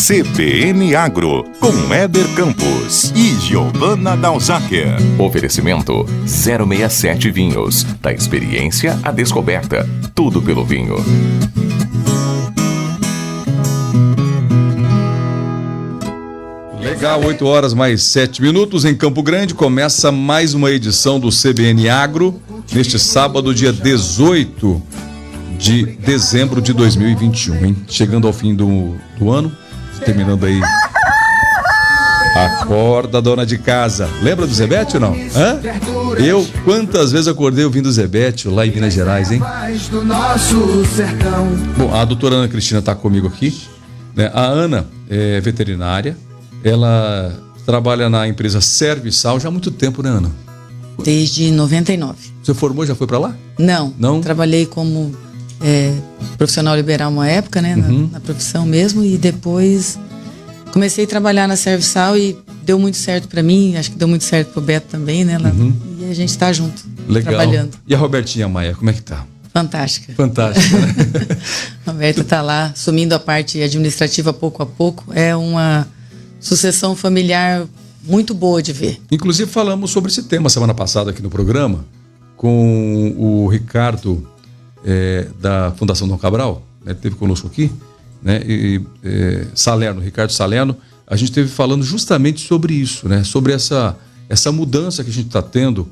CBN Agro, com Éder Campos e Giovana Dalzáquer. Oferecimento 067 Vinhos. Da experiência à descoberta. Tudo pelo vinho. Legal, 8 horas mais 7 minutos em Campo Grande. Começa mais uma edição do CBN Agro, neste sábado, dia 18 de dezembro de 2021, hein? Chegando ao fim do ano, terminando aí. Acorda, dona de casa. Lembra do Zebete ou não? Hã? Eu, quantas vezes acordei ouvindo o Zebete lá em Minas Gerais, hein? Bom, a doutora Ana Cristina está comigo aqui, né? A Ana é veterinária. Ela trabalha na empresa Serviçal já há muito tempo, né, Ana? Desde 99. Você formou, já foi para lá? Não. Não? Trabalhei como profissional liberal uma época, né? Na profissão mesmo. E depois comecei a trabalhar na Serviçal e deu muito certo para mim. Acho que deu muito certo pro Beto também, né? E a gente tá junto, legal, trabalhando. E a Robertinha Maia, como é que tá? Fantástica. Fantástica, né? A Roberta tá lá, assumindo a parte administrativa pouco a pouco. É uma sucessão familiar muito boa de ver. Inclusive falamos sobre esse tema semana passada aqui no programa com o Ricardo da Fundação Dom Cabral, né? Ele esteve conosco aqui, né? Salerno, Ricardo Salerno. A gente esteve falando justamente sobre isso, né? Sobre essa mudança que a gente está tendo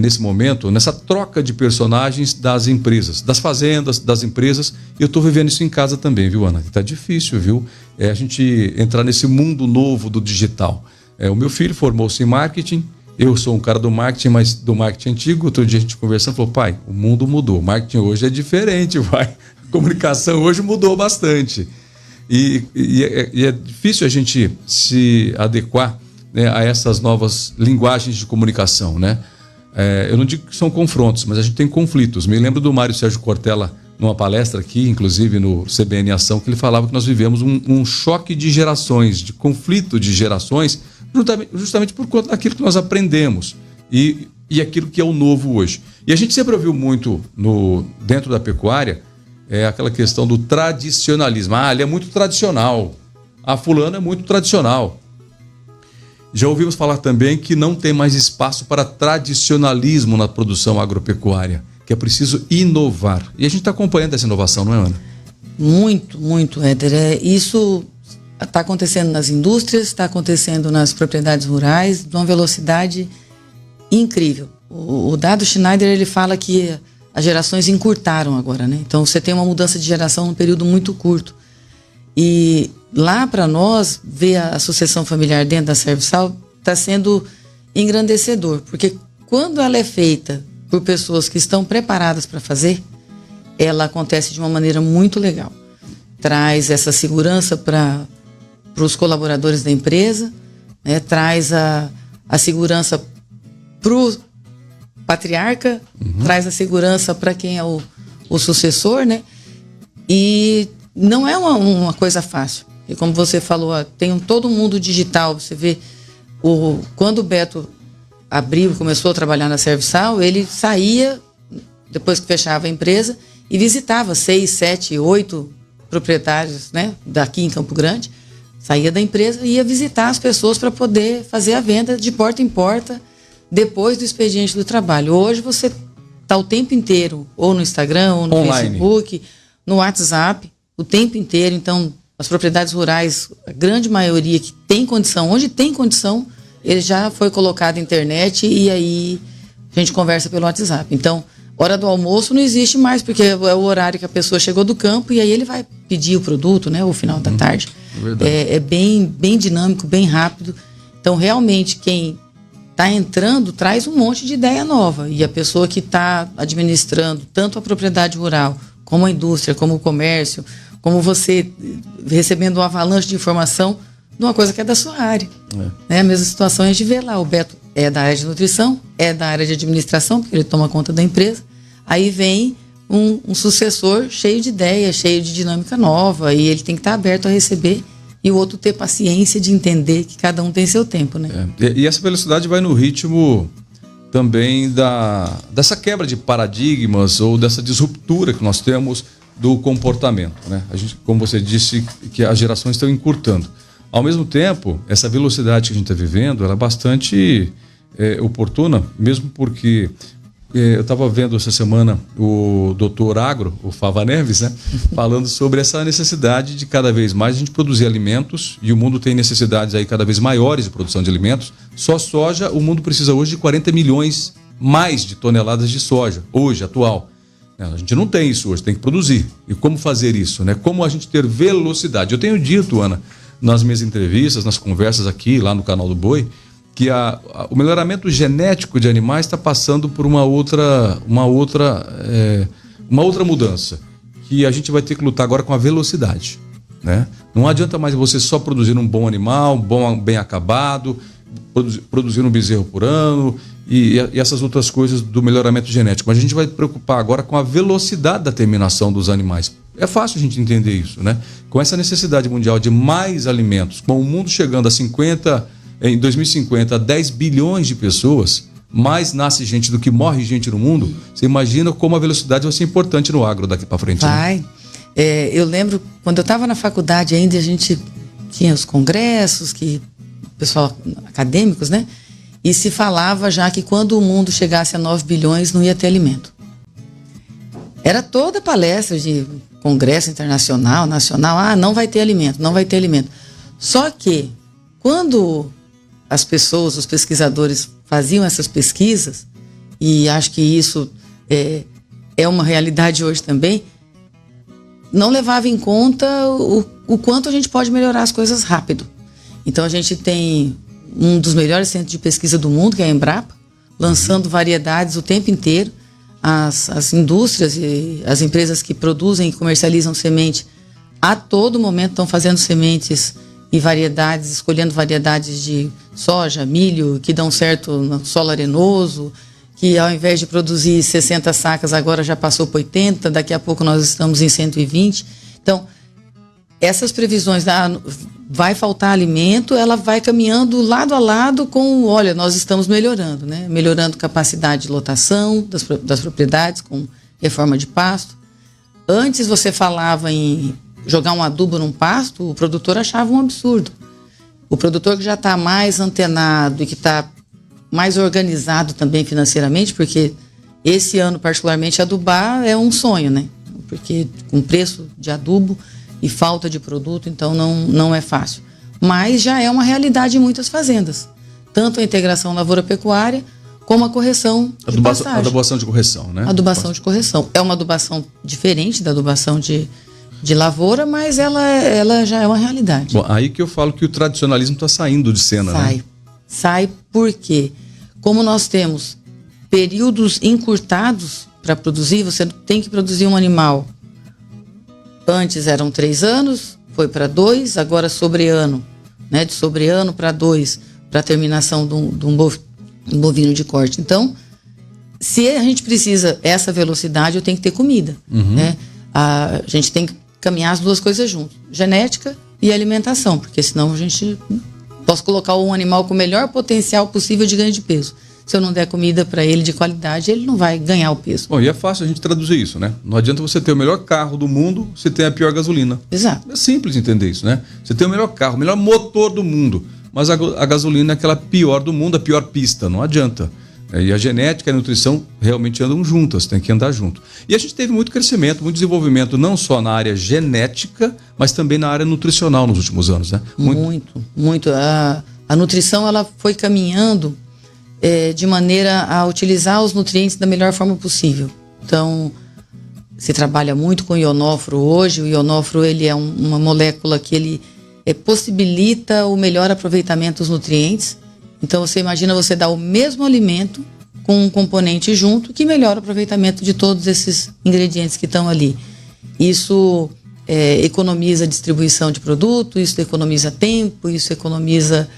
nesse momento, nessa troca de personagens das empresas, das fazendas, das empresas. E eu estou vivendo isso em casa também, viu, Ana? Está difícil, viu? A gente entrar nesse mundo novo do digital. O meu filho formou-se em marketing, eu sou um cara do marketing, mas do marketing antigo. Outro dia a gente conversando, falou: pai, o mundo mudou, o marketing hoje é diferente, pai. A comunicação hoje mudou bastante. E é difícil a gente se adequar, né, a essas novas linguagens de comunicação, né? Eu não digo que são confrontos, mas a gente tem conflitos. Me lembro do Mário Sérgio Cortella, numa palestra aqui, inclusive no CBN Ação, que ele falava que nós vivemos um choque de gerações, de conflito de gerações, justamente por conta daquilo que nós aprendemos e aquilo que é o novo hoje. E a gente sempre ouviu muito dentro da pecuária aquela questão do tradicionalismo. Ele é muito tradicional. Fulano é muito tradicional. Já ouvimos falar também que não tem mais espaço para tradicionalismo na produção agropecuária, que é preciso inovar. E a gente está acompanhando essa inovação, não é, Ana? Muito, muito, Éder. Isso está acontecendo nas indústrias, está acontecendo nas propriedades rurais, de uma velocidade incrível. O Dado Schneider, ele fala que as gerações encurtaram agora, né? Então você tem uma mudança de geração num período muito curto. E lá para nós, ver a sucessão familiar dentro da Serviçal está sendo engrandecedor, porque quando ela é feita por pessoas que estão preparadas para fazer, ela acontece de uma maneira muito legal. Traz essa segurança para os colaboradores da empresa, né? Traz a segurança para o patriarca, traz a segurança para quem é o sucessor, né? E não é uma coisa fácil. E como você falou, tem todo um mundo digital. Você vê, quando o Beto abriu e começou a trabalhar na Serviçal, ele saía, depois que fechava a empresa, e visitava 6, 7, 8 proprietários, né, daqui em Campo Grande. Saía da empresa e ia visitar as pessoas para poder fazer a venda de porta em porta depois do expediente do trabalho. Hoje você está o tempo inteiro, ou no Instagram, ou no online, Facebook, no WhatsApp, o tempo inteiro. Então, as propriedades rurais, a grande maioria que tem condição, onde tem condição, ele já foi colocado na internet e aí a gente conversa pelo WhatsApp. Então, hora do almoço não existe mais, porque é o horário que a pessoa chegou do campo e aí ele vai pedir o produto, né, o final da tarde. É bem dinâmico, bem rápido. Então, realmente, quem está entrando traz um monte de ideia nova. E a pessoa que está administrando tanto a propriedade rural, como a indústria, como o comércio, como você recebendo uma avalanche de informação de uma coisa que é da sua área. Né? A mesma situação é de ver lá. O Beto é da área de nutrição, é da área de administração, porque ele toma conta da empresa. Aí vem um sucessor cheio de ideia, cheio de dinâmica nova, e ele tem que estar aberto a receber, e o outro ter paciência de entender que cada um tem seu tempo, né? E essa velocidade vai no ritmo também dessa quebra de paradigmas ou dessa disruptura que nós temos do comportamento, né? A gente, como você disse, que as gerações estão encurtando. Ao mesmo tempo, essa velocidade que a gente está vivendo, ela é bastante oportuna, mesmo porque eu estava vendo essa semana o doutor Agro, o Fava Neves, né, falando sobre essa necessidade de cada vez mais a gente produzir alimentos, e o mundo tem necessidades aí cada vez maiores de produção de alimentos. Só soja, o mundo precisa hoje de 40 milhões mais de toneladas de soja, hoje, atual. A gente não tem isso hoje, tem que produzir. E como fazer isso, né? Como a gente ter velocidade? Eu tenho dito, Ana, nas minhas entrevistas, nas conversas aqui, lá no canal do Boi, que o melhoramento genético de animais está passando por uma outra mudança, que a gente vai ter que lutar agora com a velocidade, né? Não adianta mais você só produzir um bom animal, bem acabado, produzir um bezerro por ano e essas outras coisas do melhoramento genético. Mas a gente vai preocupar agora com a velocidade da terminação dos animais. É fácil a gente entender isso, né? Com essa necessidade mundial de mais alimentos, com o mundo chegando em 2050, a 10 bilhões de pessoas, mais nasce gente do que morre gente no mundo. Você imagina como a velocidade vai ser importante no agro daqui para frente. Vai. Né? Eu lembro, quando eu estava na faculdade ainda, a gente tinha os congressos, pessoal acadêmicos, né? E se falava já que quando o mundo chegasse a 9 bilhões não ia ter alimento. Era toda palestra de congresso internacional, nacional, não vai ter alimento, não vai ter alimento. Só que quando as pessoas, os pesquisadores faziam essas pesquisas, e acho que isso é uma realidade hoje também, não levava em conta o quanto a gente pode melhorar as coisas rápido. Então a gente tem um dos melhores centros de pesquisa do mundo, que é a Embrapa, lançando variedades o tempo inteiro. As indústrias e as empresas que produzem e comercializam semente a todo momento estão fazendo sementes e variedades, escolhendo variedades de soja, milho, que dão certo no solo arenoso, que ao invés de produzir 60 sacas, agora já passou para 80, daqui a pouco nós estamos em 120. Então, essas previsões, vai faltar alimento, ela vai caminhando lado a lado com, olha, nós estamos melhorando, né? Melhorando capacidade de lotação das propriedades, com reforma de pasto. Antes você falava em jogar um adubo num pasto, o produtor achava um absurdo. O produtor que já está mais antenado e que está mais organizado também financeiramente, porque esse ano, particularmente, adubar é um sonho, né? Porque com preço de adubo e falta de produto, então não é fácil. Mas já é uma realidade em muitas fazendas. Tanto a integração lavoura-pecuária, como a correção de pastagem. Adubação de correção, né? Adubação de correção. É uma adubação diferente da adubação de lavoura, mas ela já é uma realidade. Bom, aí que eu falo que o tradicionalismo está saindo de cena, né? Sai porque, como nós temos períodos encurtados para produzir, você tem que produzir um animal. Antes eram 3 anos, foi para 2, agora sobreano, né? De sobreano para 2, para a terminação de um bovino de corte. Então, se a gente precisa essa velocidade, eu tenho que ter comida, né? A gente tem que caminhar as duas coisas juntas, genética e alimentação, porque senão a gente posso colocar um animal com o melhor potencial possível de ganho de peso. Se eu não der comida para ele de qualidade, ele não vai ganhar o peso. Bom, e é fácil a gente traduzir isso, né? Não adianta você ter o melhor carro do mundo se tem a pior gasolina. Exato. É simples entender isso, né? Você tem o melhor carro, o melhor motor do mundo, mas a gasolina é aquela pior do mundo, a pior pista, não adianta. E a genética e a nutrição realmente andam juntas, tem que andar junto. E a gente teve muito crescimento, muito desenvolvimento, não só na área genética, mas também na área nutricional nos últimos anos, né? Muito. A nutrição, ela foi caminhando de maneira a utilizar os nutrientes da melhor forma possível. Então, se trabalha muito com ionóforo hoje. O ionóforo, ele é uma molécula que ele possibilita o melhor aproveitamento dos nutrientes. Então, você imagina você dar o mesmo alimento com um componente junto que melhora o aproveitamento de todos esses ingredientes que estão ali. Isso economiza a distribuição de produto, isso economiza tempo, isso economiza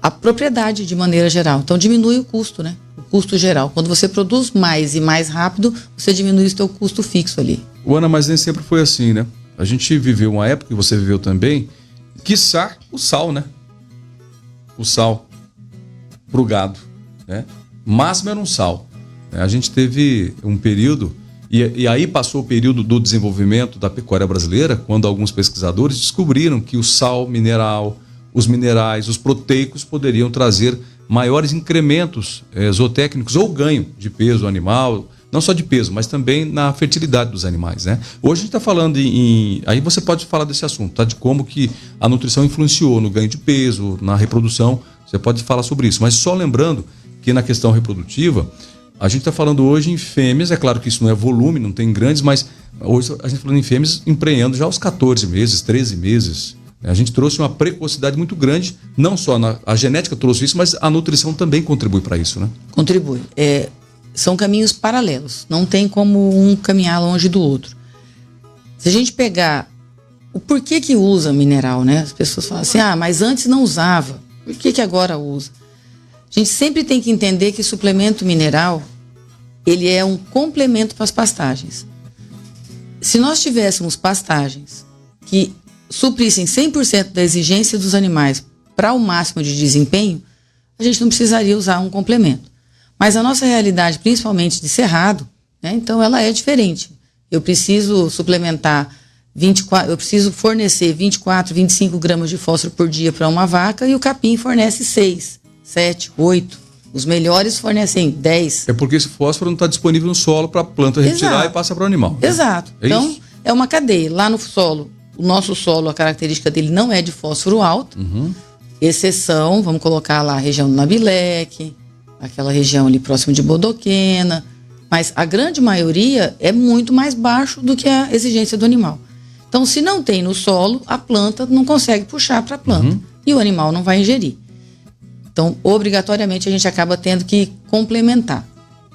a propriedade de maneira geral. Então, diminui o custo, né? O custo geral. Quando você produz mais e mais rápido, você diminui o seu custo fixo ali. Ana, mas nem sempre foi assim, né? A gente viveu uma época, que você viveu também, quiçá o sal, né? O sal pro gado, né? O máximo era um sal. A gente teve um período E aí passou o período do desenvolvimento da pecuária brasileira, quando alguns pesquisadores descobriram que o sal mineral, os minerais, os proteicos poderiam trazer maiores incrementos zootécnicos ou ganho de peso animal, não só de peso, mas também na fertilidade dos animais, né? Hoje a gente está falando aí você pode falar desse assunto, tá? De como que a nutrição influenciou no ganho de peso, na reprodução, você pode falar sobre isso. Mas só lembrando que na questão reprodutiva, a gente está falando hoje em fêmeas, é claro que isso não é volume, não tem grandes, mas hoje a gente está falando em fêmeas emprenhando já aos 14 meses, 13 meses. A gente trouxe uma precocidade muito grande, não só a genética trouxe isso, mas a nutrição também contribui para isso, né? Contribui. São caminhos paralelos, não tem como um caminhar longe do outro. Se a gente pegar o porquê que usa mineral, né? As pessoas falam assim, mas antes não usava, por que agora usa? A gente sempre tem que entender que suplemento mineral, ele é um complemento para as pastagens. Se nós tivéssemos pastagens que suprissem 100% da exigência dos animais para o máximo de desempenho, a gente não precisaria usar um complemento. Mas a nossa realidade, principalmente de cerrado, né, então ela é diferente. Eu preciso suplementar 24, eu preciso fornecer 24, 25 gramas de fósforo por dia para uma vaca e o capim fornece 6, 7, 8. Os melhores fornecem 10. É porque esse fósforo não está disponível no solo para a planta retirar e passa para o animal. Exato. Então, é uma cadeia. Lá no solo, o nosso solo, a característica dele não é de fósforo alto. Exceção, vamos colocar lá a região do Nabileque, aquela região ali próximo de Bodoquena, mas a grande maioria é muito mais baixo do que a exigência do animal. Então, se não tem no solo, a planta não consegue puxar para a planta e o animal não vai ingerir. Então, obrigatoriamente, a gente acaba tendo que complementar.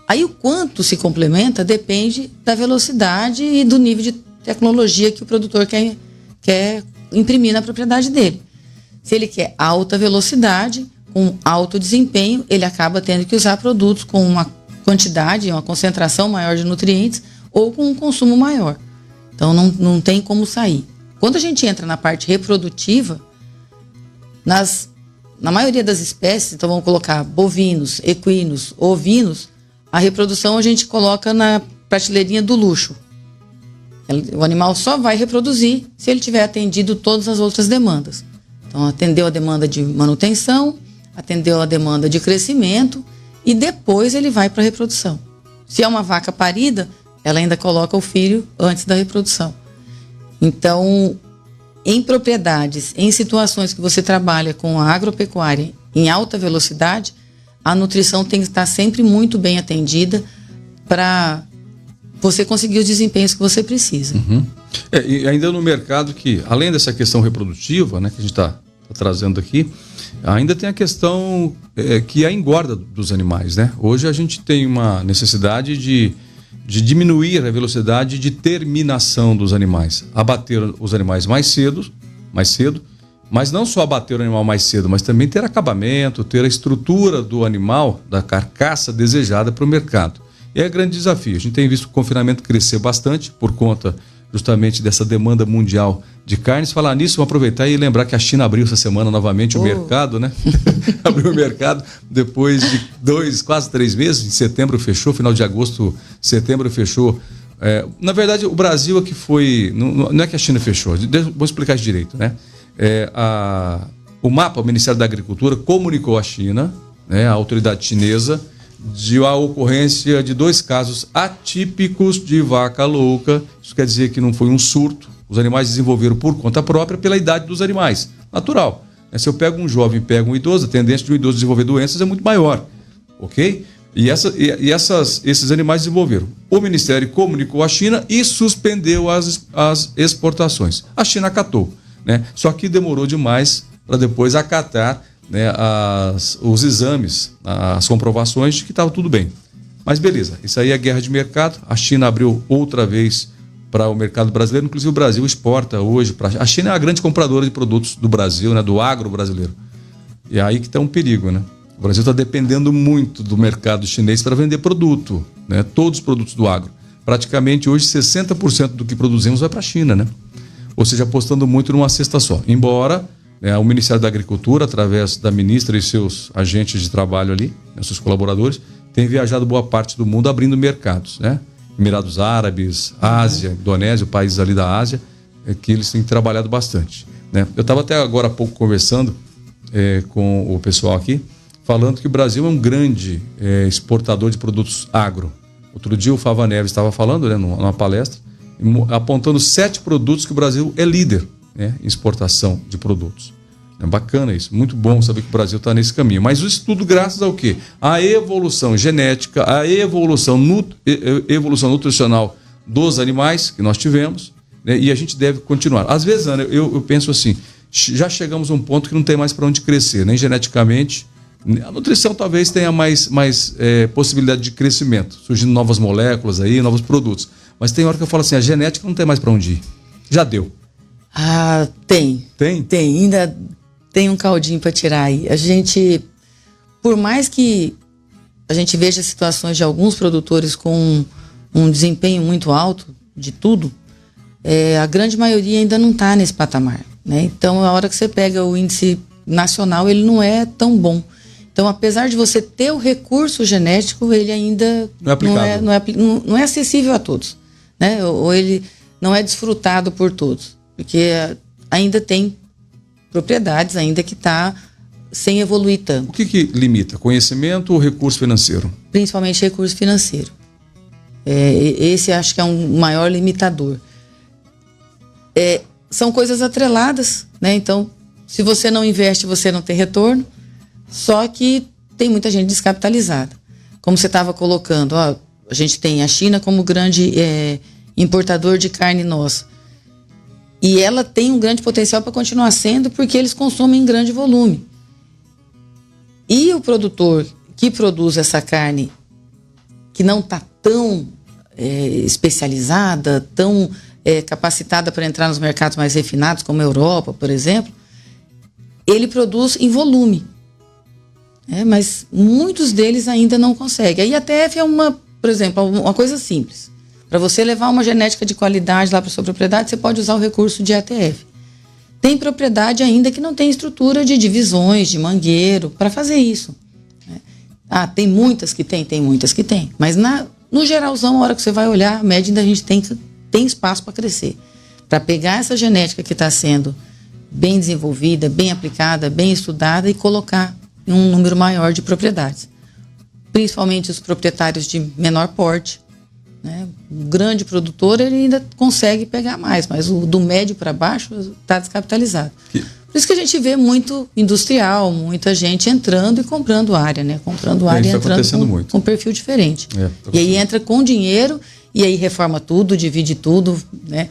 Aí, o quanto se complementa depende da velocidade e do nível de tecnologia que o produtor quer imprimir na propriedade dele. Se ele quer alta velocidade, com alto desempenho, ele acaba tendo que usar produtos com uma quantidade, uma concentração maior de nutrientes ou com um consumo maior. Então, não tem como sair. Quando a gente entra na parte reprodutiva, na maioria das espécies, então vamos colocar bovinos, equinos, ovinos, a reprodução a gente coloca na prateleirinha do luxo. O animal só vai reproduzir se ele tiver atendido todas as outras demandas. Então, atendeu a demanda de manutenção, atendeu a demanda de crescimento e depois ele vai para a reprodução. Se é uma vaca parida, ela ainda coloca o filho antes da reprodução. Então, em propriedades, em situações que você trabalha com a agropecuária em alta velocidade, a nutrição tem que estar sempre muito bem atendida para você conseguir os desempenhos que você precisa. E ainda no mercado que, além dessa questão reprodutiva, né, que a gente está trazendo aqui, ainda tem a questão que é a engorda dos animais, né? Hoje a gente tem uma necessidade de diminuir a velocidade de terminação dos animais. Abater os animais mais cedo, mas não só abater o animal mais cedo, mas também ter acabamento, ter a estrutura do animal, da carcaça desejada para o mercado. E é um grande desafio. A gente tem visto o confinamento crescer bastante por conta justamente dessa demanda mundial de carnes. Falar nisso, vamos aproveitar e lembrar que a China abriu essa semana novamente o mercado, né? Abriu o mercado depois de quase 3 meses. Em setembro fechou, final de agosto, setembro fechou. Na verdade, o Brasil é que foi... Não é que a China fechou, vou explicar isso direito, né? O MAPA, o Ministério da Agricultura, comunicou à China, né, a autoridade chinesa, de a ocorrência de 2 casos atípicos de vaca louca. Isso quer dizer que não foi um surto. Os animais desenvolveram por conta própria pela idade dos animais. Natural. Se eu pego um jovem e pego um idoso, a tendência de um idoso desenvolver doenças é muito maior. Ok? E esses animais desenvolveram. O Ministério comunicou à China e suspendeu as exportações. A China acatou, né? Só que demorou demais para depois acatar, né, os exames, as comprovações de que estava tudo bem. Mas beleza, isso aí é guerra de mercado. A China abriu outra vez para o mercado brasileiro, inclusive o Brasil exporta hoje para a China. É a grande compradora de produtos do Brasil, né, do agro brasileiro. E é aí que está um perigo, né? O Brasil está dependendo muito do mercado chinês para vender produto, né? Todos os produtos do agro. Praticamente hoje 60% do que produzimos vai para a China, né? Ou seja, apostando muito numa cesta só. Embora o Ministério da Agricultura, através da ministra e seus agentes de trabalho ali, seus colaboradores, tem viajado boa parte do mundo abrindo mercados, né? Emirados Árabes, Ásia, Indonésia, países ali da Ásia, que eles têm trabalhado bastante, né? Eu estava até agora há pouco conversando com o pessoal aqui, falando que o Brasil é um grande exportador de produtos agro. Outro dia o Fava Neves estava falando, né, numa palestra, apontando 7 produtos que o Brasil é líder, né, em exportação de produtos. É bacana isso, muito bom saber que o Brasil está nesse caminho. Mas isso tudo graças ao quê? A evolução genética, a evolução nutricional dos animais que nós tivemos, né, e a gente deve continuar. Às vezes, Ana, eu penso assim, já chegamos a um ponto que não tem mais para onde crescer, nem geneticamente. A nutrição talvez tenha mais possibilidade de crescimento, surgindo novas moléculas aí, novos produtos. Mas tem hora que eu falo assim, a genética não tem mais para onde ir. Já deu. Ah, tem. Tem? Tem, ainda tem um caldinho para tirar aí. A gente, por mais que a gente veja situações de alguns produtores com um desempenho muito alto de tudo, a grande maioria ainda não está nesse patamar, né? Então, a hora que você pega o índice nacional, ele não é tão bom. Então, apesar de você ter o recurso genético, ele ainda não é acessível a todos, né? Ou ele não é desfrutado por todos, porque ainda tem propriedades ainda que está sem evoluir tanto. O que limita? Conhecimento ou recurso financeiro? Principalmente recurso financeiro. Esse acho que é um maior limitador. São coisas atreladas, né? Então, se você não investe, você não tem retorno. Só que tem muita gente descapitalizada. Como você estava colocando, a gente tem a China como grande importador de carne nossa. E ela tem um grande potencial para continuar sendo, porque eles consomem em grande volume. E o produtor que produz essa carne, que não está tão especializada, tão capacitada para entrar nos mercados mais refinados, como a Europa, por exemplo, ele produz em volume. Mas muitos deles ainda não conseguem. A IATF é por exemplo, uma coisa simples. Para você levar uma genética de qualidade lá para sua propriedade, você pode usar o recurso de IATF. Tem propriedade ainda que não tem estrutura de divisões, de mangueiro, para fazer isso. Tem muitas que tem muitas que tem. Mas no geralzão, a hora que você vai olhar, a média da gente tem espaço para crescer. Para pegar essa genética que está sendo bem desenvolvida, bem aplicada, bem estudada e colocar em um número maior de propriedades. Principalmente os proprietários de menor porte, né? O grande produtor ele ainda consegue pegar mais, mas o do médio para baixo está descapitalizado. Por isso que a gente vê muito industrial, muita gente entrando e comprando área, né? Comprando área e entrando com perfil diferente. E aí entra com dinheiro e aí reforma tudo, divide tudo, né?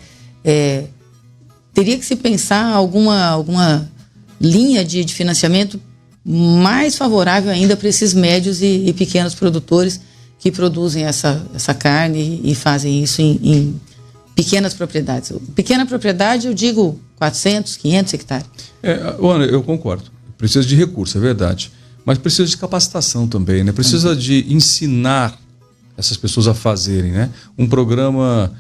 Teria que se pensar alguma linha de financiamento mais favorável ainda para esses médios e pequenos produtores que produzem essa carne e fazem isso em pequenas propriedades. Pequena propriedade, eu digo 400, 500 hectares. Ana, eu concordo. Precisa de recurso, é verdade. Mas precisa de capacitação também, né? Precisa de ensinar essas pessoas a fazerem, né? Um programa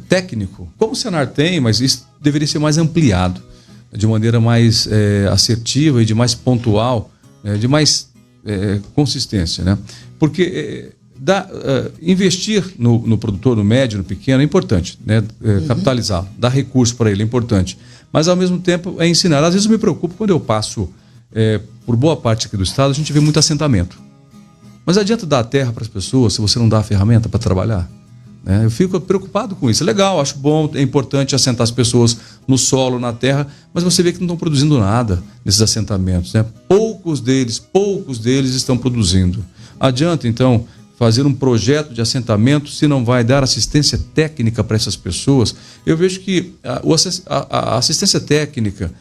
técnico, como o Senar tem, mas isso deveria ser mais ampliado, de maneira mais assertiva e de mais pontual, de mais consistência, né? Porque investir no produtor, no médio, no pequeno é importante, né? Capitalizar, dar recurso para ele é importante, mas ao mesmo tempo é ensinar. Às vezes eu me preocupo quando eu passo por boa parte aqui do estado, a gente vê muito assentamento, mas adianta dar a terra para as pessoas se você não dá a ferramenta para trabalhar, né? Eu fico preocupado com isso. É legal, acho bom, é importante assentar as pessoas no solo, na terra, mas você vê que não estão produzindo nada nesses assentamentos, né? Poucos deles estão produzindo. Adianta, então, fazer um projeto de assentamento se não vai dar assistência técnica para essas pessoas? Eu vejo que a assistência técnica,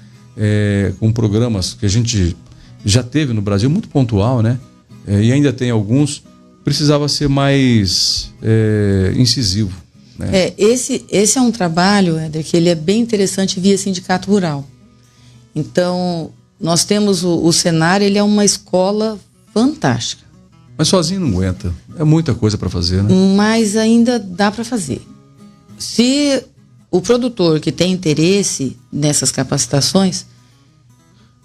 com programas que a gente já teve no Brasil, muito pontual, né? E ainda tem alguns, precisava ser mais incisivo, né? Esse é um trabalho, Éder, que ele é bem interessante via sindicato rural. Então, nós temos o Senar, ele é uma escola fantástica. Mas sozinho não aguenta, é muita coisa para fazer, né? Mas ainda dá para fazer. Se o produtor que tem interesse nessas capacitações,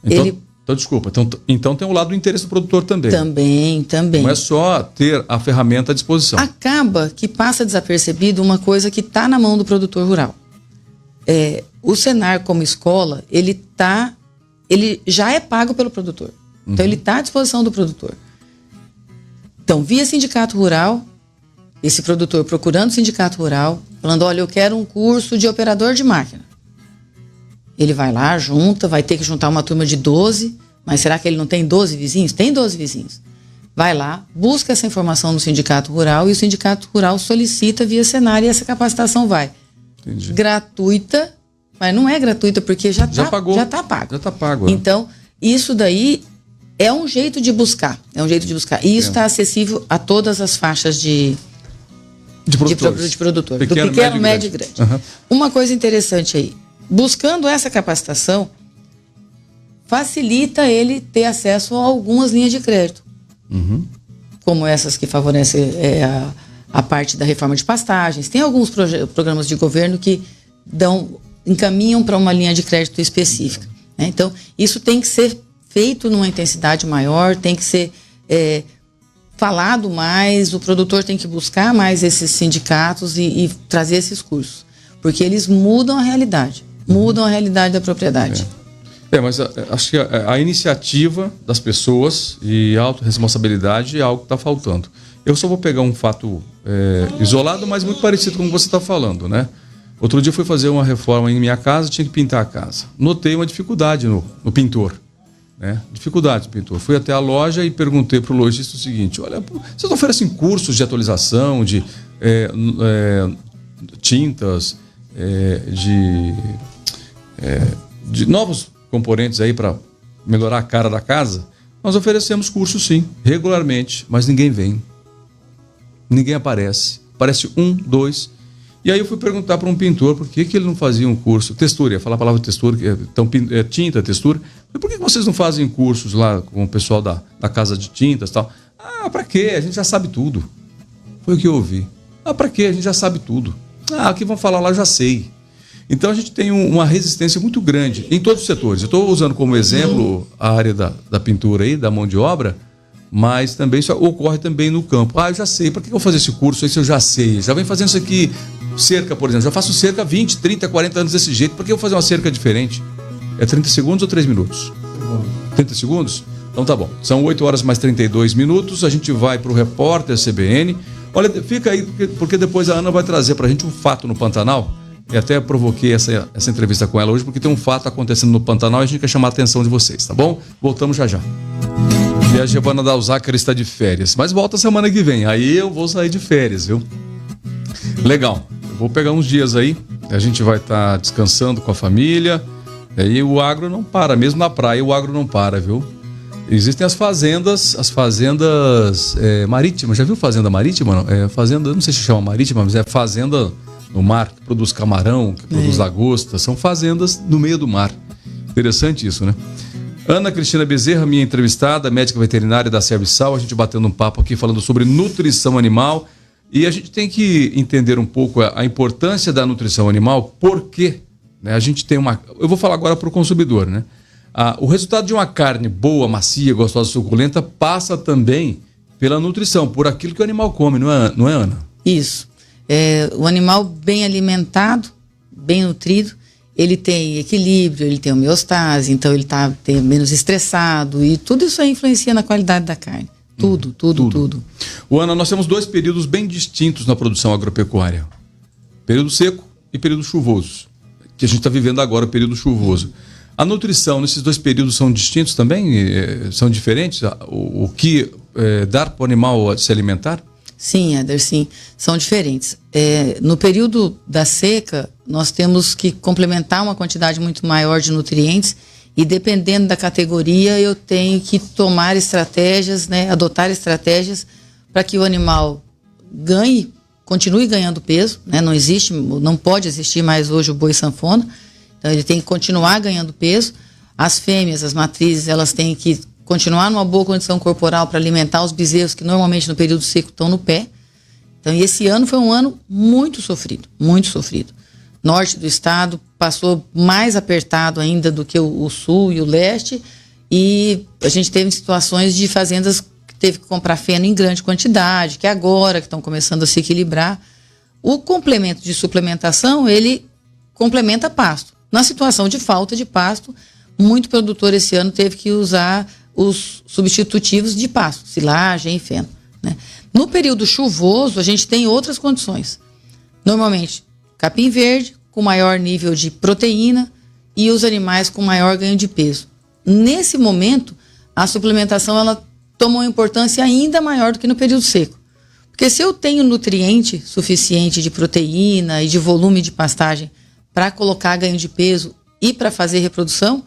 então, ele Então, desculpa. Então tem o lado do interesse do produtor também. Também. Não é só ter a ferramenta à disposição. Acaba que passa desapercebido uma coisa que está na mão do produtor rural. O Senar, como escola, ele já é pago pelo produtor. Então, ele está à disposição do produtor. Então, via sindicato rural, esse produtor procurando o sindicato rural, falando, olha, eu quero um curso de operador de máquina. Ele vai lá, vai ter que juntar uma turma de 12, mas será que ele não tem 12 vizinhos? Tem 12 vizinhos. Vai lá, busca essa informação no sindicato rural e o sindicato rural solicita via Senar e essa capacitação vai. Entendi. Gratuita, mas não é gratuita porque já está pago. Já está pago. Então, isso daí é um jeito de buscar. E isso está acessível a todas as faixas de produtor. Do pequeno, médio e grande. Uhum. Uma coisa interessante aí. Buscando essa capacitação, facilita ele ter acesso a algumas linhas de crédito. Uhum. Como essas que favorecem a parte da reforma de pastagens. Tem alguns programas de governo que encaminham para uma linha de crédito específica. Né? Então, isso tem que ser feito numa intensidade maior, tem que ser falado mais, o produtor tem que buscar mais esses sindicatos e trazer esses cursos. Porque eles mudam a realidade da propriedade. Mas acho que a iniciativa das pessoas e a autorresponsabilidade é algo que está faltando. Eu só vou pegar um fato isolado, mas muito parecido com o que você está falando, né? Outro dia fui fazer uma reforma em minha casa, tinha que pintar a casa. Notei uma dificuldade no pintor. Né? Dificuldade, pintor. Fui até a loja e perguntei para o lojista o seguinte, olha, vocês oferecem cursos de atualização, de tintas, de novos componentes aí para melhorar a cara da casa? Nós oferecemos cursos sim, regularmente, mas ninguém vem. Ninguém aparece. Aparece 1, 2. E aí eu fui perguntar para um pintor por que ele não fazia um curso. Textura, ia falar a palavra textura, então tinta, textura. Por que vocês não fazem cursos lá com o pessoal da casa de tintas e tal? Ah, para quê? A gente já sabe tudo. Foi o que eu ouvi. Ah, para quê? A gente já sabe tudo. Ah, o que vão falar lá eu já sei. Então a gente tem uma resistência muito grande em todos os setores. Eu estou usando como exemplo a área da pintura aí, da mão de obra, mas também isso ocorre também no campo. Ah, eu já sei, para que eu vou fazer esse curso aí se eu já sei? Já vem fazendo isso aqui, cerca, por exemplo, já faço cerca há 20, 30, 40 anos desse jeito, por que eu vou fazer uma cerca diferente? É 30 segundos ou 3 minutos? 30 segundos? Então tá bom. São 8 horas mais 32 minutos, a gente vai para o repórter CBN. Olha, fica aí, porque depois a Ana vai trazer para a gente um fato no Pantanal. E até provoquei essa entrevista com ela hoje, porque tem um fato acontecendo no Pantanal e a gente quer chamar a atenção de vocês, tá bom? Voltamos já já. E a Giovana Dalzácker está de férias, mas volta semana que vem. Aí eu vou sair de férias, viu? Legal. Eu vou pegar uns dias aí, a gente vai estar descansando com a família. E o agro não para, mesmo na praia o agro não para, viu? Existem as fazendas marítimas. Já viu fazenda marítima? Não? Fazenda, não sei se chama marítima, mas é fazenda no mar, que produz camarão, que produz lagosta. São fazendas no meio do mar. Interessante isso, né? Ana Cristina Bezerra, minha entrevistada, médica veterinária da Serviçal, a gente batendo um papo aqui falando sobre nutrição animal. E a gente tem que entender um pouco a importância da nutrição animal, porque né, a gente tem eu vou falar agora para o consumidor, né? O resultado de uma carne boa, macia, gostosa, suculenta passa também pela nutrição, por aquilo que o animal come, não é Ana? Isso. O animal bem alimentado, bem nutrido, ele tem equilíbrio, ele tem homeostase, então ele tem menos estressado e tudo isso aí influencia na qualidade da carne. Tudo. Ana, nós temos 2 períodos bem distintos na produção agropecuária. Período seco e período chuvoso. Que a gente está vivendo agora, o período chuvoso. A nutrição nesses 2 períodos são distintos também? São diferentes? O que dar para o animal se alimentar? Sim, Éder, sim. São diferentes. No período da seca, nós temos que complementar uma quantidade muito maior de nutrientes e dependendo da categoria, eu tenho que tomar estratégias, né, adotar estratégias para que o animal continue ganhando peso, né, não pode existir mais hoje o boi sanfona, então ele tem que continuar ganhando peso. As fêmeas, as matrizes, elas têm que continuar numa boa condição corporal para alimentar os bezerros que normalmente no período seco estão no pé. Então, e esse ano foi um ano muito sofrido, muito sofrido. Norte do estado passou mais apertado ainda do que o sul e o leste, E a gente teve situações de fazendas que teve que comprar feno em grande quantidade, que agora que estão começando a se equilibrar. O complemento de suplementação, ele complementa pasto. Na situação de falta de pasto, muito produtor esse ano teve que usar os substitutivos de pasto, silagem e feno, né? No período chuvoso, a gente tem outras condições. Normalmente, capim verde, com maior nível de proteína, e os animais com maior ganho de peso. Nesse momento, a suplementação ela toma uma importância ainda maior do que no período seco. Porque se eu tenho nutriente suficiente de proteína e de volume de pastagem para colocar ganho de peso e para fazer reprodução,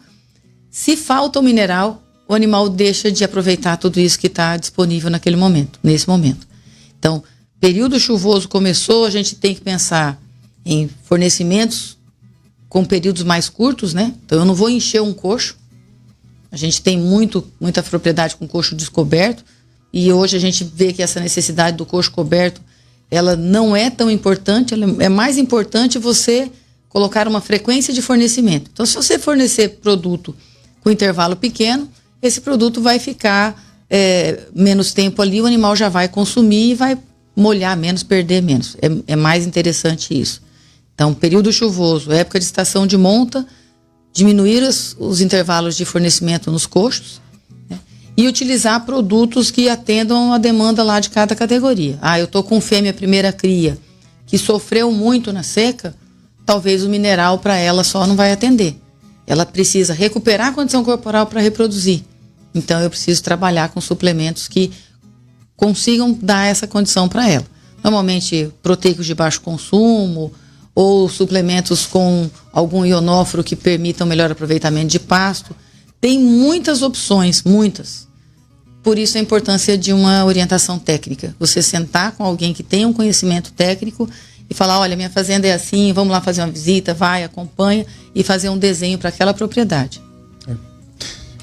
se falta o mineral, o animal deixa de aproveitar tudo isso que está disponível naquele momento, nesse momento. Então, período chuvoso começou, a gente tem que pensar em fornecimentos com períodos mais curtos, né? Então, eu não vou encher um coxo. A gente tem muita propriedade com coxo descoberto, e hoje a gente vê que essa necessidade do coxo coberto, ela não é tão importante, é mais importante você colocar uma frequência de fornecimento. Então, se você fornecer produto com intervalo pequeno, esse produto vai ficar menos tempo ali, o animal já vai consumir e vai molhar menos, perder menos. É mais interessante isso. Então, período chuvoso, época de estação de monta, diminuir os intervalos de fornecimento nos coxos, né? E utilizar produtos que atendam a demanda lá de cada categoria. Eu estou com fêmea primeira cria, que sofreu muito na seca, talvez o mineral para ela só não vai atender. Ela precisa recuperar a condição corporal para reproduzir. Então, eu preciso trabalhar com suplementos que consigam dar essa condição para ela. Normalmente, proteicos de baixo consumo ou suplementos com algum ionóforo que permitam melhor aproveitamento de pasto. Tem muitas opções, muitas. Por isso, a importância de uma orientação técnica. Você sentar com alguém que tenha um conhecimento técnico e falar, olha, minha fazenda é assim, vamos lá fazer uma visita, vai, acompanha e fazer um desenho para aquela propriedade.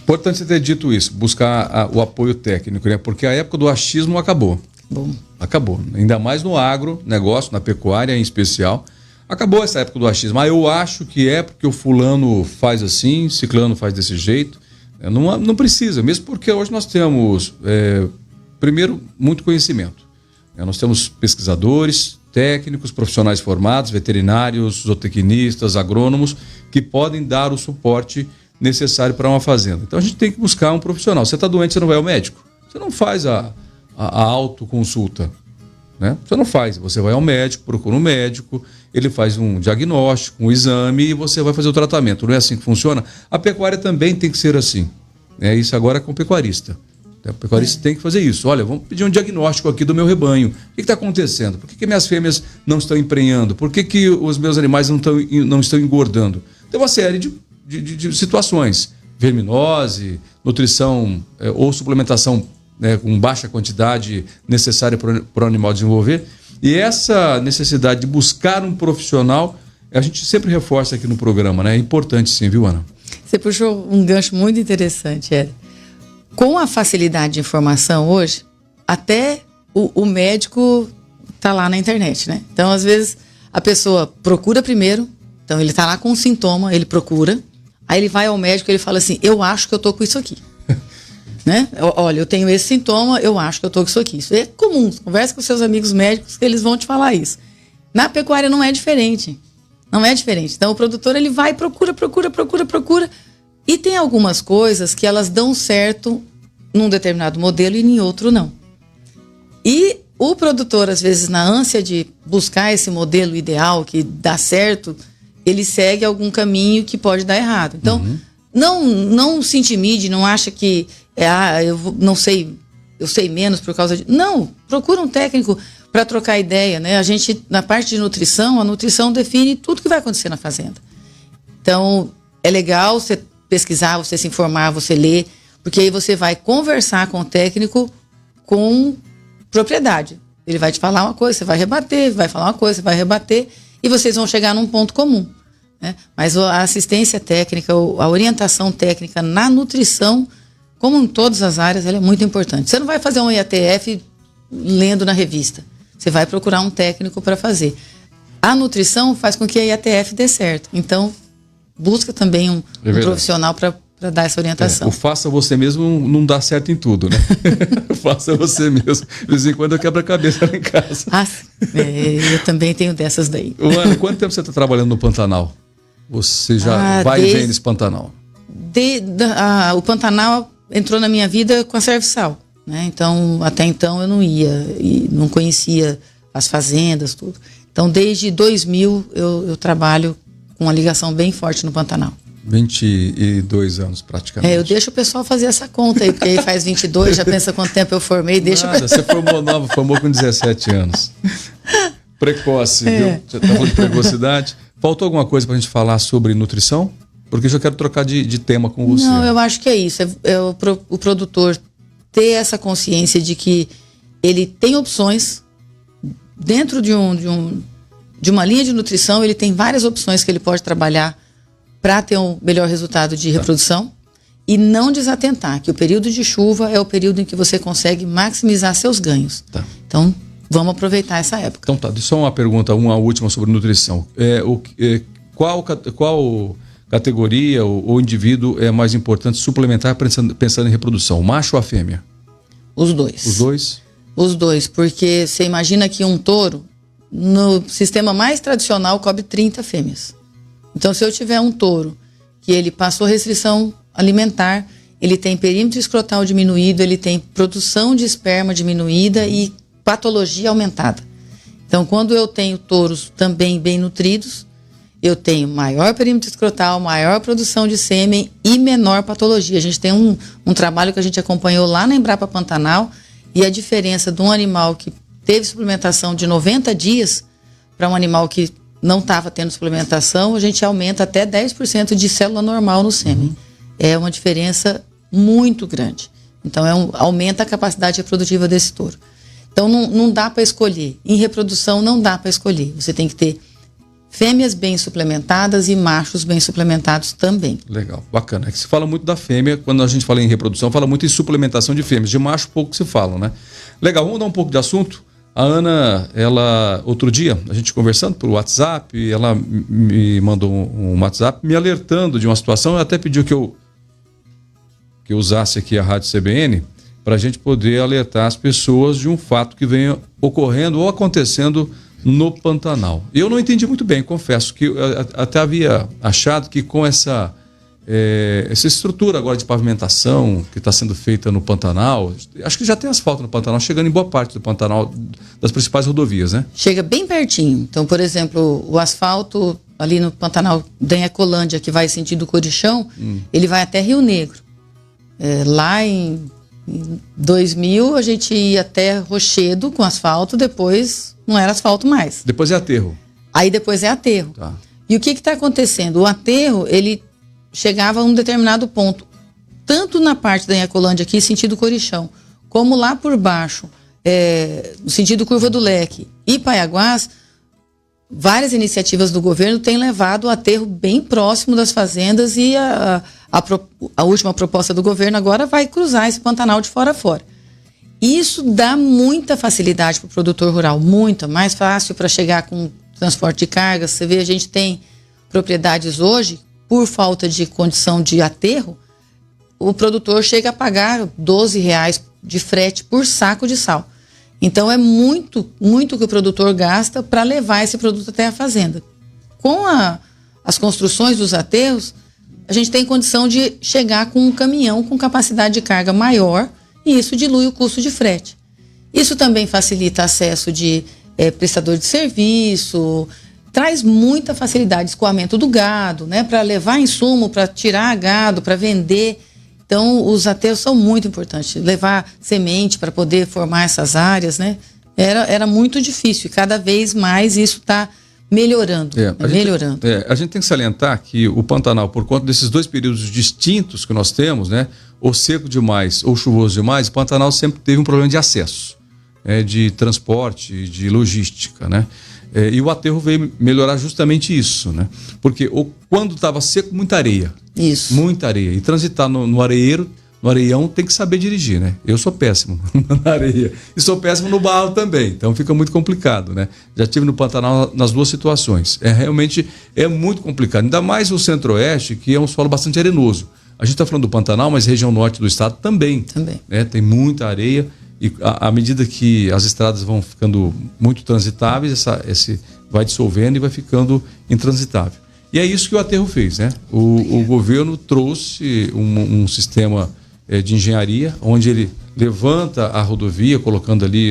Importante você ter dito isso, buscar o apoio técnico, né? Porque a época do achismo acabou. Bom. Acabou. Ainda mais no agronegócio, na pecuária em especial. Acabou essa época do achismo. Eu acho que é porque o fulano faz assim, ciclano faz desse jeito. Não precisa, mesmo porque hoje nós temos, primeiro, muito conhecimento. Nós temos pesquisadores, técnicos, profissionais formados, veterinários, zootecnistas, agrônomos, que podem dar o suporte necessário para uma fazenda. Então a gente tem que buscar um profissional. Você está doente, você não vai ao médico? Você não faz a autoconsulta, né? Você não faz. Você vai ao médico, procura um médico, ele faz um diagnóstico, um exame e você vai fazer o tratamento. Não é assim que funciona? A pecuária também tem que ser assim. Isso agora com o pecuarista. O pecuarista tem que fazer isso. Olha, vamos pedir um diagnóstico aqui do meu rebanho. O que está acontecendo? Por que minhas fêmeas não estão emprenhando? Por que os meus animais não estão engordando? Tem uma série de situações, verminose, nutrição ou suplementação com baixa quantidade necessária para o animal desenvolver. E essa necessidade de buscar um profissional, a gente sempre reforça aqui no programa, né? É importante sim, viu, Ana? Você puxou um gancho muito interessante, Éder. Com a facilidade de informação hoje, até o médico está lá na internet, né? Então, às vezes, a pessoa procura primeiro, então ele está lá com um sintoma, ele procura, aí ele vai ao médico e ele fala assim, eu acho que eu estou com isso aqui. Né? Olha, eu tenho esse sintoma, eu acho que eu estou com isso aqui. Isso é comum, conversa com seus amigos médicos que eles vão te falar isso. Na pecuária não é diferente. Não é diferente. Então o produtor ele vai, procura, e tem algumas coisas que elas dão certo num determinado modelo e em outro não. E o produtor, às vezes, na ânsia de buscar esse modelo ideal que dá certo, ele segue algum caminho que pode dar errado. Então, não se intimide, não acha que não sei, eu sei menos por causa de... Não, procura um técnico para trocar ideia, né? A gente, na parte de nutrição, a nutrição define tudo que vai acontecer na fazenda. Então, é legal você pesquisar, você se informar, você ler, porque aí você vai conversar com o técnico com propriedade. Ele vai te falar uma coisa, você vai rebater, vai falar uma coisa, você vai rebater, e vocês vão chegar num ponto comum, né? Mas a assistência técnica, a orientação técnica na nutrição, como em todas as áreas, ela é muito importante. Você não vai fazer um IATF lendo na revista. Você vai procurar um técnico para fazer. A nutrição faz com que a IATF dê certo. Então, busca também um profissional para para dar essa orientação. O faça você mesmo não dá certo em tudo, né? Faça você mesmo. De vez em quando eu quebro a cabeça lá em casa. Eu também tenho dessas daí. Ana, quanto tempo você está trabalhando no Pantanal? Você já vai e vem nesse Pantanal? O Pantanal entrou na minha vida com a Serviçal, né? Então, até então eu não ia e não conhecia as fazendas, tudo. Então, desde 2000 eu trabalho com uma ligação bem forte no Pantanal. 22 anos praticamente. Eu deixo o pessoal fazer essa conta aí, porque aí faz 22, já pensa quanto tempo eu formei. Você formou nova, formou com 17 anos. Precoce, viu? Você tá falando de precocidade. Faltou alguma coisa pra gente falar sobre nutrição? Porque eu já quero trocar de tema com você. Não, eu acho que é isso. O produtor ter essa consciência de que ele tem opções dentro de uma linha de nutrição, ele tem várias opções que ele pode trabalhar para ter um melhor resultado de reprodução e não desatentar que o período de chuva é o período em que você consegue maximizar seus ganhos. Então, vamos aproveitar essa época. Então tá, só uma pergunta, uma última sobre nutrição. Qual categoria ou indivíduo é mais importante suplementar pensando em reprodução, o macho ou a fêmea? Os dois. Os dois? Os dois, porque você imagina que um touro, no sistema mais tradicional, cobre 30 fêmeas. Então, se eu tiver um touro que ele passou restrição alimentar, ele tem perímetro escrotal diminuído, ele tem produção de esperma diminuída e patologia aumentada. Então, quando eu tenho touros também bem nutridos, eu tenho maior perímetro escrotal, maior produção de sêmen e menor patologia. A gente tem um trabalho que a gente acompanhou lá na Embrapa Pantanal e a diferença de um animal que teve suplementação de 90 dias para um animal que não estava tendo suplementação, a gente aumenta até 10% de célula normal no sêmen. É uma diferença muito grande. Então, aumenta a capacidade reprodutiva desse touro. Então, não dá para escolher. Em reprodução, não dá para escolher. Você tem que ter fêmeas bem suplementadas e machos bem suplementados também. Legal, bacana. É que se fala muito da fêmea, quando a gente fala em reprodução, fala muito em suplementação de fêmeas. De macho, pouco se fala, né? Legal, vamos dar um pouco de assunto. A Ana, outro dia, a gente conversando por WhatsApp, ela me mandou um WhatsApp me alertando de uma situação. Ela até pediu que eu usasse aqui a Rádio CBN para a gente poder alertar as pessoas de um fato que venha ocorrendo ou acontecendo no Pantanal. Eu não entendi muito bem, confesso, que eu até havia achado que com essa estrutura agora de pavimentação que está sendo feita no Pantanal, acho que já tem asfalto no Pantanal, chegando em boa parte do Pantanal, das principais rodovias, né? Chega bem pertinho. Então, por exemplo, o asfalto ali no Pantanal da Ecolândia, que vai sentido Corichão, ele vai até Rio Negro. Lá em 2000, a gente ia até Rochedo com asfalto, depois não era asfalto mais. Depois é aterro. Aí depois é aterro. Tá. E o que está acontecendo? O aterro, ele chegava a um determinado ponto, tanto na parte da Ecolândia aqui, sentido Corichão, como lá por baixo, no sentido Curva do Leque e Paiaguás, várias iniciativas do governo têm levado o aterro bem próximo das fazendas e a última proposta do governo agora vai cruzar esse Pantanal de fora a fora. Isso dá muita facilidade para o produtor rural, mais fácil para chegar com transporte de cargas. Você vê, a gente tem propriedades hoje, por falta de condição de aterro, o produtor chega a pagar R$12 de frete por saco de sal. Então, é muito, muito que o produtor gasta para levar esse produto até a fazenda. Com as construções dos aterros, a gente tem condição de chegar com um caminhão com capacidade de carga maior e isso dilui o custo de frete. Isso também facilita acesso de prestador de serviço, traz muita facilidade, escoamento do gado, né, para levar insumo, para tirar gado, para vender. Então, os aterros são muito importantes. Levar semente para poder formar essas áreas, né, era muito difícil. E cada vez mais isso está melhorando. A gente tem que salientar que o Pantanal, por conta desses dois períodos distintos que nós temos, né, ou seco demais ou chuvoso demais, o Pantanal sempre teve um problema de acesso, de transporte, de logística, né? E o aterro veio melhorar justamente isso, né? Porque quando estava seco, muita areia. Isso. Muita areia. E transitar no areeiro, no areião, tem que saber dirigir, né? Eu sou péssimo na areia. E sou péssimo no barro também. Então fica muito complicado, né? Já estive no Pantanal nas duas situações. Realmente é muito complicado. Ainda mais o centro-oeste, que é um solo bastante arenoso. A gente está falando do Pantanal, mas região norte do estado também. Né? Tem muita areia e à medida que as estradas vão ficando muito transitáveis, esse vai dissolvendo e vai ficando intransitável. E é isso que o Aterro fez, né? O governo trouxe um sistema de engenharia, onde ele levanta a rodovia, colocando ali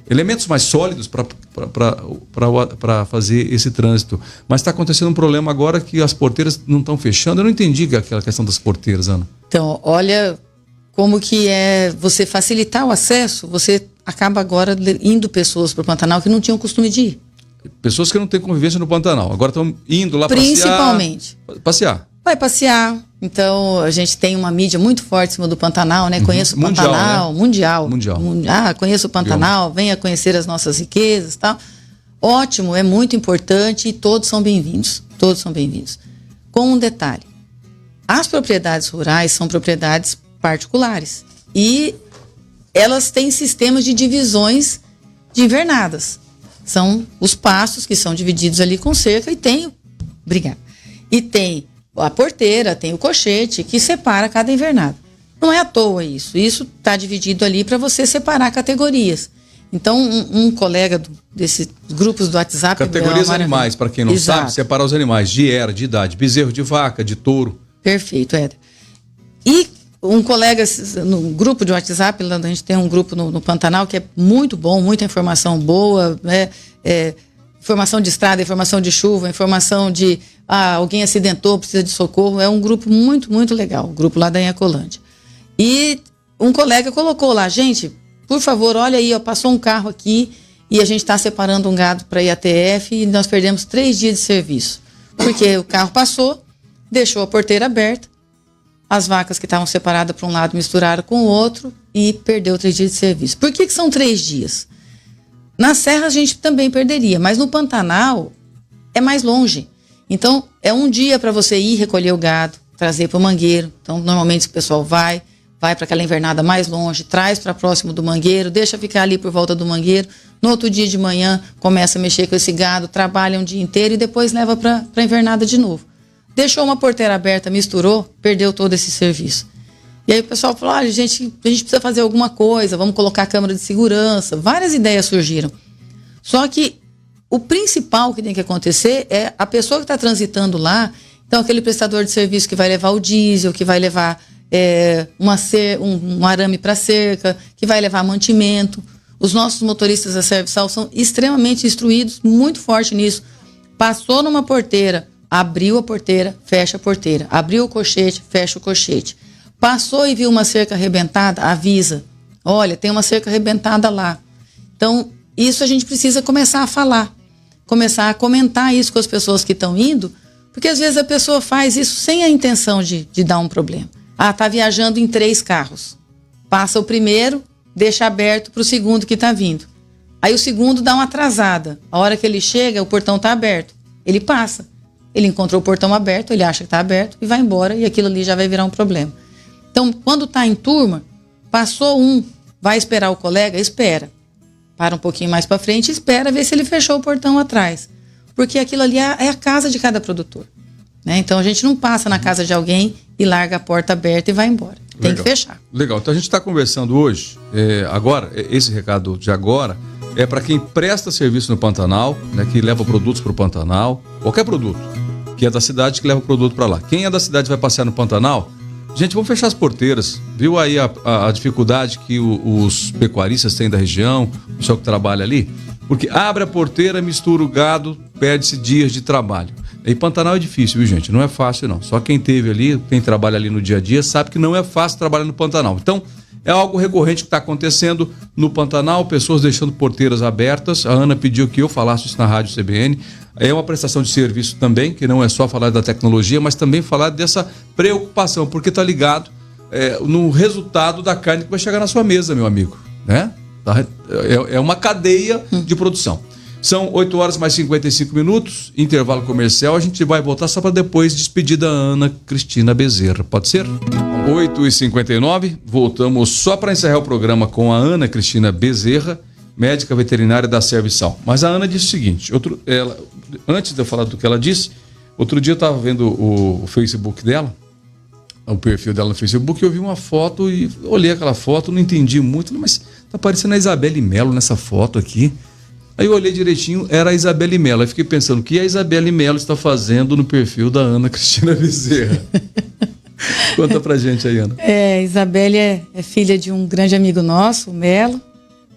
elementos mais sólidos para fazer esse trânsito. Mas está acontecendo um problema agora que as porteiras não estão fechando. Eu não entendi aquela questão das porteiras, Ana. Então, olha como que é você facilitar o acesso, você acaba agora indo pessoas para o Pantanal que não tinham costume de ir. Pessoas que não têm convivência no Pantanal, agora estão indo lá Principalmente. Passear. Vai passear. Então, a gente tem uma mídia muito forte em cima do Pantanal, né? Conheço o Mundial, Pantanal, né? Mundial. Conheço o Pantanal, Mundial. venha conhecer as nossas riquezas e tal. Ótimo, é muito importante e todos são bem-vindos. Todos são bem-vindos. Com um detalhe. As propriedades rurais são propriedades particulares. E elas têm sistemas de divisões de invernadas. São os pastos que são divididos ali com cerca e tem... Obrigada. E tem a porteira, tem o cochete que separa cada invernada. Não é à toa isso. Isso está dividido ali para você separar categorias. Então, um colega desses grupos do WhatsApp... Categorias animais, para quem não sabe, separar os animais de era, de idade, bezerro, de vaca, de touro. Perfeito, Éder. E um colega no grupo de WhatsApp, a gente tem um grupo no Pantanal que é muito bom, muita informação boa, né? Informação de estrada, informação de chuva, informação de alguém acidentou, precisa de socorro. É um grupo muito, muito legal, o grupo lá da Inhacolândia. E um colega colocou lá, gente, por favor, olha aí, passou um carro aqui e a gente está separando um gado para IATF e nós perdemos 3 dias de serviço. Porque o carro passou, deixou a porteira aberta, as vacas que estavam separadas para um lado misturaram com o outro e perdeu 3 dias de serviço. Por que são 3 dias? Na Serra a gente também perderia, mas no Pantanal é mais longe. Então, é um dia para você ir recolher o gado, trazer para o mangueiro. Então, normalmente o pessoal vai para aquela invernada mais longe, traz para próximo do mangueiro, deixa ficar ali por volta do mangueiro. No outro dia de manhã, começa a mexer com esse gado, trabalha um dia inteiro e depois leva para a invernada de novo. Deixou uma porteira aberta, misturou, perdeu todo esse serviço. E aí o pessoal falou, a gente precisa fazer alguma coisa, vamos colocar câmera de segurança. Várias ideias surgiram. Só que o principal que tem que acontecer é a pessoa que está transitando lá, então aquele prestador de serviço que vai levar o diesel, que vai levar um arame para cerca, que vai levar mantimento. Os nossos motoristas da Serviçal são extremamente instruídos, muito forte nisso. Passou numa porteira, abriu a porteira, fecha a porteira. Abriu o cochete, fecha o cochete. Passou e viu uma cerca arrebentada, avisa. Olha, tem uma cerca arrebentada lá. Então, isso a gente precisa começar a falar. Começar a comentar isso com as pessoas que estão indo, porque às vezes a pessoa faz isso sem a intenção de dar um problema. Está viajando em 3 carros. Passa o primeiro, deixa aberto para o segundo que está vindo. Aí o segundo dá uma atrasada. A hora que ele chega, o portão está aberto. Ele passa. Ele encontrou o portão aberto, ele acha que está aberto e vai embora e aquilo ali já vai virar um problema. Então, quando está em turma, passou um, vai esperar o colega? Espera. Para um pouquinho mais para frente, espera ver se ele fechou o portão atrás. Porque aquilo ali é a casa de cada produtor. Né? Então, a gente não passa na casa de alguém e larga a porta aberta e vai embora. Tem que fechar. Legal. Então, a gente está conversando hoje, agora, esse recado de agora, é para quem presta serviço no Pantanal, né, que leva produtos para o Pantanal, qualquer produto, que é da cidade, que leva produto para lá. Quem é da cidade vai passear no Pantanal, gente, vamos fechar as porteiras. Viu aí a dificuldade que os pecuaristas têm da região, o pessoal que trabalha ali? Porque abre a porteira, mistura o gado, perde-se dias de trabalho. E Pantanal é difícil, viu, gente? Não é fácil, não. Só quem teve ali, quem trabalha ali no dia a dia, sabe que não é fácil trabalhar no Pantanal. Então, é algo recorrente que está acontecendo no Pantanal, pessoas deixando porteiras abertas. A Ana pediu que eu falasse isso na Rádio CBN. É uma prestação de serviço também, que não é só falar da tecnologia, mas também falar dessa preocupação, porque está ligado no resultado da carne que vai chegar na sua mesa, meu amigo. Né? É uma cadeia de produção. São 8 horas mais 55 minutos, intervalo comercial. A gente vai voltar só para depois despedir da Ana Cristina Bezerra. Pode ser? 8h59, voltamos só para encerrar o programa com a Ana Cristina Bezerra, médica veterinária da Serviçal. Mas a Ana disse o seguinte, antes de eu falar do que ela disse, Outro dia eu estava vendo o Facebook dela, o perfil dela no Facebook, e eu vi uma foto e olhei aquela foto, não entendi muito, mas tá parecendo a Isabelle Mello nessa foto aqui. Aí eu olhei direitinho, era a Isabelle Mello. Aí fiquei pensando, o que a Isabelle Mello está fazendo no perfil da Ana Cristina Bezerra? Conta pra gente aí, Ana. Isabelle é filha de um grande amigo nosso, o Melo,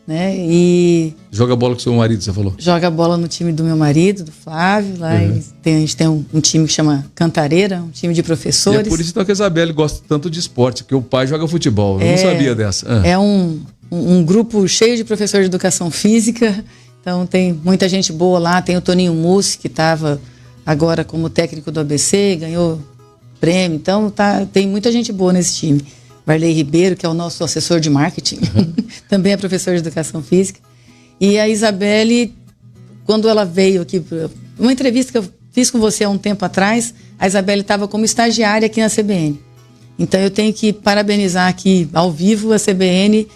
né? E joga bola com seu marido, você falou? Joga bola no time do meu marido, do Flávio. Lá a gente tem um time que chama Cantareira, um time de professores. E é por isso então que a Isabelle gosta tanto de esporte, porque o pai joga futebol. Eu não sabia dessa. É um grupo cheio de professores de educação física. Então tem muita gente boa lá. Tem o Toninho Mussi, que estava agora como técnico do ABC, ganhou prêmio. Então tem muita gente boa nesse time. Varley Ribeiro, que é o nosso assessor de marketing, também é professor de educação física. E a Isabelle, quando ela veio aqui, uma entrevista que eu fiz com você há um tempo atrás, a Isabelle estava como estagiária aqui na CBN. Então eu tenho que parabenizar aqui ao vivo a CBN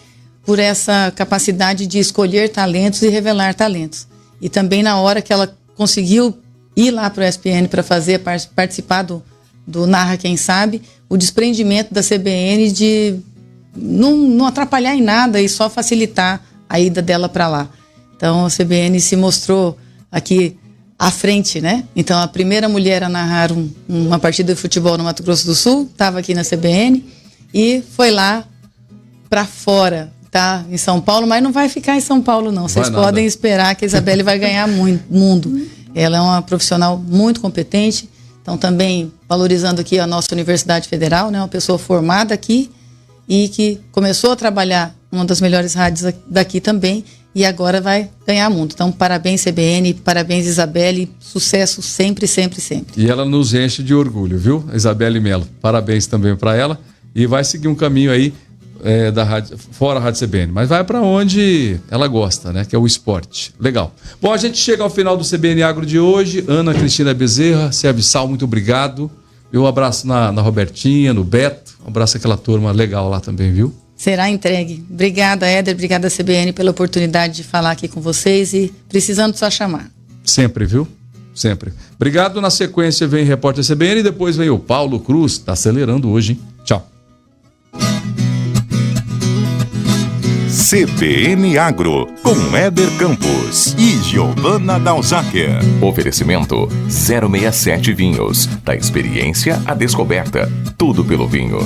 por essa capacidade de escolher talentos e revelar talentos. E também na hora que ela conseguiu ir lá para o ESPN para participar do Narra Quem Sabe, o desprendimento da CBN de não atrapalhar em nada e só facilitar a ida dela para lá. Então a CBN se mostrou aqui à frente, né? Então a primeira mulher a narrar uma partida de futebol no Mato Grosso do Sul estava aqui na CBN e foi lá para fora, tá? Em São Paulo, mas não vai ficar em São Paulo não. Vocês podem esperar que a Isabelle vai ganhar mundo. Ela é uma profissional muito competente. Então, também valorizando aqui a nossa Universidade Federal, né? Uma pessoa formada aqui e que começou a trabalhar em uma das melhores rádios daqui também e agora vai ganhar mundo. Então, parabéns CBN, parabéns Isabelle, sucesso sempre, sempre, sempre. E ela nos enche de orgulho, viu? A Isabelle Mello. Parabéns também para ela e vai seguir um caminho aí da rádio, fora a Rádio CBN, mas vai para onde ela gosta, né? Que é o esporte. Legal. Bom, a gente chega ao final do CBN Agro de hoje. Ana Cristina Bezerra, Serviçal, muito obrigado. Um abraço na Robertinha, no Beto. Um abraço àquela turma legal lá também, viu? Será entregue. Obrigada, Éder. Obrigada, CBN, pela oportunidade de falar aqui com vocês e precisando só chamar. Sempre, viu? Sempre. Obrigado. Na sequência vem Repórter CBN e depois vem o Paulo Cruz. Tá acelerando hoje, hein? Tchau. CBN Agro, com Éder Campos e Giovana Dalzaker. Oferecimento 067 Vinhos. Da experiência à descoberta. Tudo pelo vinho.